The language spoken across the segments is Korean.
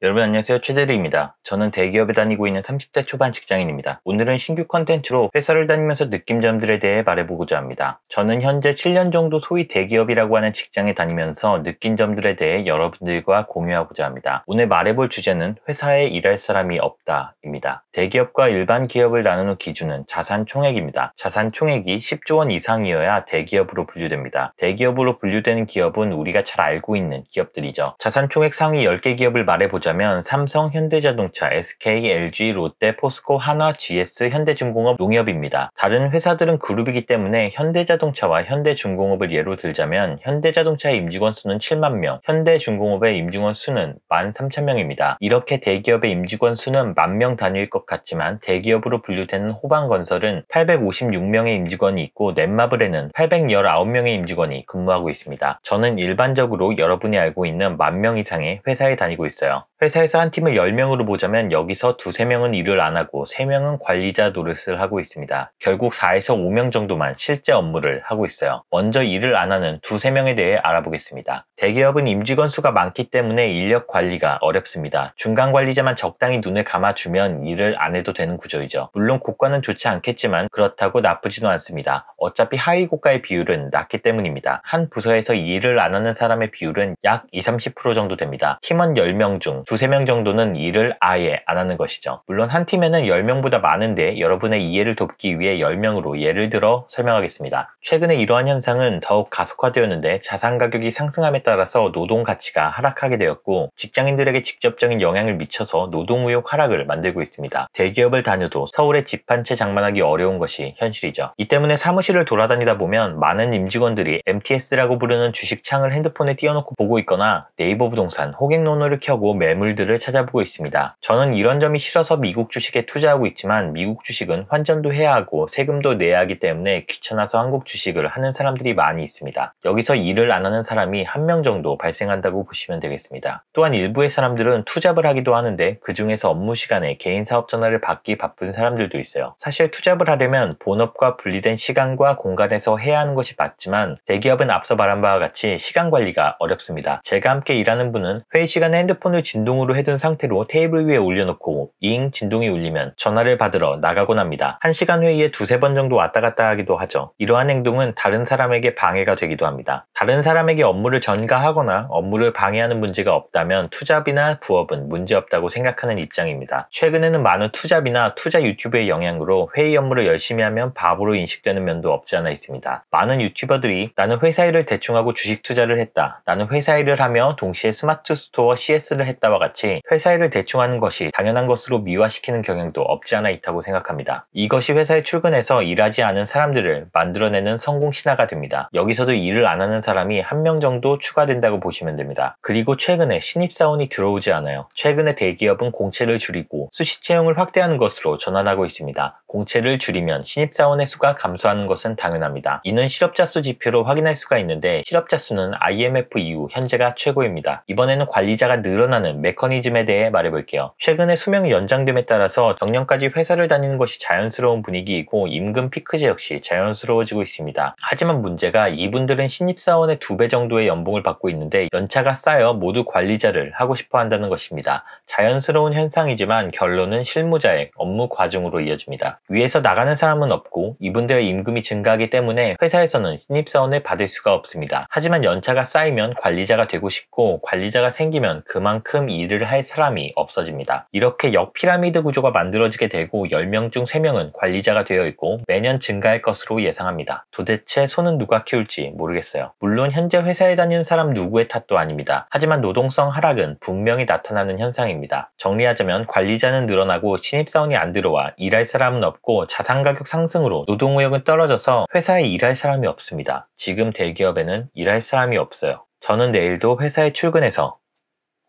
여러분 안녕하세요. 최대리입니다. 저는 대기업에 다니고 있는 30대 초반 직장인입니다. 오늘은 신규 컨텐츠로 회사를 다니면서 느낀 점들에 대해 말해보고자 합니다. 저는 현재 7년 정도 소위 대기업이라고 하는 직장에 다니면서 느낀 점들에 대해 여러분들과 공유하고자 합니다. 오늘 말해볼 주제는 회사에 일할 사람이 없다입니다. 대기업과 일반 기업을 나누는 기준은 자산 총액입니다. 자산 총액이 10조 원 이상이어야 대기업으로 분류됩니다. 대기업으로 분류되는 기업은 우리가 잘 알고 있는 기업들이죠. 자산 총액 상위 10개 기업을 말해보자면 삼성, 현대자동차, SK, LG, 롯데, 포스코, 한화, GS, 현대중공업, 농협입니다. 다른 회사들은 그룹이기 때문에 현대자동차와 현대중공업을 예로 들자면 현대자동차의 임직원 수는 7만 명, 현대중공업의 임직원 수는 13,000명입니다. 이렇게 대기업의 임직원 수는 10,000명 단위일 것 같지만 대기업으로 분류되는 호방건설은 856명의 임직원이 있고 넷마블에는 819명의 임직원이 근무하고 있습니다. 저는 일반적으로 여러분이 알고 있는 10,000명 이상의 회사에 다니고 있어요. 회사에서 한 팀을 10명으로 보자면 여기서 2~3명은 일을 안 하고 3명은 관리자 노릇을 하고 있습니다. 결국 4에서 5명 정도만 실제 업무를 하고 있어요. 먼저 일을 안 하는 2~3명에 대해 알아보겠습니다. 대기업은 임직원 수가 많기 때문에 인력 관리가 어렵습니다. 중간 관리자만 적당히 눈을 감아주면 일을 안 해도 되는 구조이죠. 물론 고과는 좋지 않겠지만 그렇다고 나쁘지도 않습니다. 어차피 하위 고가의 비율은 낮기 때문입니다. 한 부서에서 일을 안 하는 사람의 비율은 약 20~30% 정도 됩니다. 팀원 10명 중 2~3명 정도는 일을 아예 안 하는 것이죠. 물론 한 팀에는 10명보다 많은데 여러분의 이해를 돕기 위해 10명으로 예를 들어 설명하겠습니다. 최근에 이러한 현상은 더욱 가속화되었는데 자산 가격이 상승함에 따라서 노동 가치가 하락하게 되었고 직장인들에게 직접적인 영향을 미쳐서 노동 의욕 하락을 만들고 있습니다. 대기업을 다녀도 서울에 집 한 채 장만하기 어려운 것이 현실이죠. 이 때문에 사무실을 돌아다니다 보면 많은 임직원들이 MTS라고 부르는 주식창을 핸드폰에 띄워놓고 보고 있거나 네이버 부동산, 호갱노노를 켜고 매물들을 찾아보고 있습니다. 저는 이런 점이 싫어서 미국 주식에 투자하고 있지만 미국 주식은 환전도 해야 하고 세금도 내야 하기 때문에 귀찮아서 한국 주식을 하는 사람들이 많이 있습니다. 여기서 일을 안 하는 사람이 1명 정도 발생한다고 보시면 되겠습니다. 또한 일부의 사람들은 투잡을 하기도 하는데 그 중에서 업무 시간에 개인 사업 전화를 받기 바쁜 사람들도 있어요. 사실 투잡을 하려면 본업과 분리된 시간과 공간에서 해야 하는 것이 맞지만 대기업은 앞서 말한 바와 같이 시간 관리가 어렵습니다. 제가 함께 일하는 분은 회의 시간에 핸드폰을 진동으로 해둔 상태로 테이블 위에 올려놓고 잉 진동이 울리면 전화를 받으러 나가곤 합니다. 1시간 회의에 2~3번 정도 왔다 갔다 하기도 하죠. 이러한 행동은 다른 사람에게 방해가 되기도 합니다. 다른 사람에게 업무를 전가하거나 업무를 방해하는 문제가 없다면 투잡이나 부업은 문제없다고 생각하는 입장입니다. 최근에는 많은 투잡이나 투자 유튜브의 영향으로 회의 업무를 열심히 하면 바보로 인식되는 면도 없지 않아 있습니다. 많은 유튜버들이 나는 회사 일을 대충 하고 주식 투자를 했다. 나는 회사 일을 하며 동시에 스마트 스토어 CS를 했다와 같이 회사 일을 대충 하는 것이 당연한 것으로 미화시키는 경향도 없지 않아 있다고 생각합니다. 이것이 회사에 출근해서 일하지 않은 사람들을 만들어내는 성공 신화가 됩니다. 여기서도 일을 안 하는 사람이 1명 정도 추가된다고 보시면 됩니다. 그리고 최근에 신입사원이 들어오지 않아요. 최근에 대기업은 공채를 줄이고 수시 채용을 확대하는 것으로 전환하고 있습니다. 공채를 줄이면 신입사원의 수가 감소하는 것은 당연합니다. 이는 실업자 수 지표로 확인할 수가 있는데 실업자 수는 IMF 이후 현재가 최고입니다. 이번에는 관리자가 늘어나는 메커니즘에 대해 말해볼게요. 최근에 수명이 연장됨에 따라서 정년까지 회사를 다니는 것이 자연스러운 분위기이고 임금 피크제 역시 자연스러워지고 있습니다. 하지만 문제가 이분들은 신입사원의 2배 정도의 연봉을 받고 있는데 연차가 쌓여 모두 관리자를 하고 싶어 한다는 것입니다. 자연스러운 현상이지만 결론은 실무자의 업무 과중으로 이어집니다. 위에서 나가는 사람은 없고 이분들의 임금이 증가하기 때문에 회사에서는 신입사원을 받을 수가 없습니다. 하지만 연차가 쌓이면 관리자가 되고 싶고 관리자가 생기면 그만큼 일을 할 사람이 없어집니다. 이렇게 역피라미드 구조가 만들어지게 되고 10명 중 3명은 관리자가 되어 있고 매년 증가할 것으로 예상합니다. 도대체 손은 누가 키울지 모르겠어요. 물론 현재 회사에 다니는 사람 누구의 탓도 아닙니다. 하지만 노동성 하락은 분명히 나타나는 현상입니다. 정리하자면 관리자는 늘어나고 신입사원이 안 들어와 일할 사람은 없고 자산가격 상승으로 노동의욕은 떨어져서 회사에 일할 사람이 없습니다. 지금 대기업에는 일할 사람이 없어요. 저는 내일도 회사에 출근해서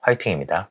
화이팅입니다.